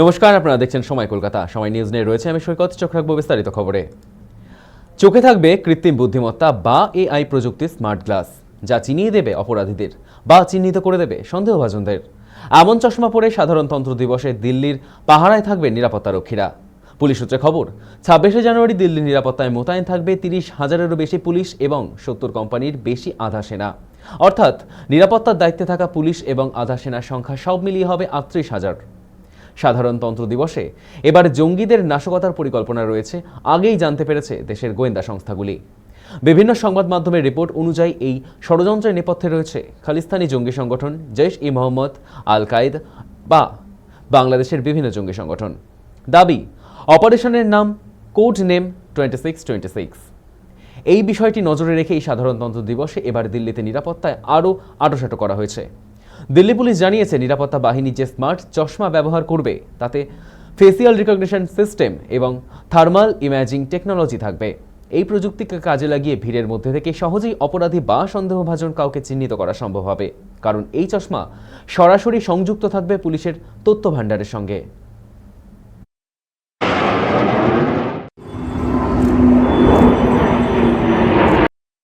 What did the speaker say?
নমস্কার, আপনারা দেখছেন সময় কলকাতা। সময় নিউজ নিয়ে রয়েছে আমি সৈকত। চোখ রাখবো বিস্তারিত খবরে। চোখে থাকবে কৃত্রিম বুদ্ধিমত্তা বা এআই প্রযুক্তির স্মার্ট গ্লাস, যা চিনিয়ে দেবে অপরাধীদের বা চিহ্নিত করে দেবে সন্দেহভাজনদের। এমন চশমা পরে সাধারণতন্ত্র দিবসে দিল্লির পাহারায় থাকবে নিরাপত্তারক্ষীরা। পুলিশ সূত্রে খবর, 26শে জানুয়ারি দিল্লির নিরাপত্তায় মোতায়েন থাকবে 30,000-এরও বেশি পুলিশ এবং 70 কোম্পানির বেশি আধা সেনা। অর্থাৎ নিরাপত্তার দায়িত্বে থাকা পুলিশ এবং আধা সেনার সংখ্যা সব মিলিয়ে হবে 38,000। সাধারণতন্ত্র দিবসে এবার জঙ্গিদের নাশকতার পরিকল্পনা রয়েছে আগেই জানতে পেরেছে দেশের গোয়েন্দা সংস্থাগুলি। বিভিন্ন সংবাদ মাধ্যমের রিপোর্ট অনুযায়ী এই ষড়যন্ত্রের নেপথ্যে রয়েছে খালিস্তানি জঙ্গি সংগঠন জৈশ-ই-মোহাম্মদ, আল কায়েদা বা বাংলাদেশের বিভিন্ন জঙ্গি সংগঠন। দাবি, অপারেশনের নাম কোড নেম 2626। এই বিষয়টি নজরে রেখে এই সাধারণতন্ত্র দিবসে এবার দিল্লিতে নিরাপত্তায় আরও আঁটোসাঁটো করা হয়েছে। দিল্লি পুলিশ জানিয়েছে, নিরাপত্তা বাহিনী যে স্মার্ট চশমা ব্যবহার করবে তাতে ফেসিয়াল রিকগনিশন সিস্টেম এবং থার্মাল ইমেজিং টেকনোলজি থাকবে। এই প্রযুক্তিকে কাজে লাগিয়ে ভিড়ের মধ্যে থেকে সহজেই অপরাধী বা সন্দেহভাজন কাউকে চিহ্নিত করা সম্ভব হবে, কারণ এই চশমা সরাসরি সংযুক্ত থাকবে পুলিশের তথ্য ভাণ্ডারের সঙ্গে।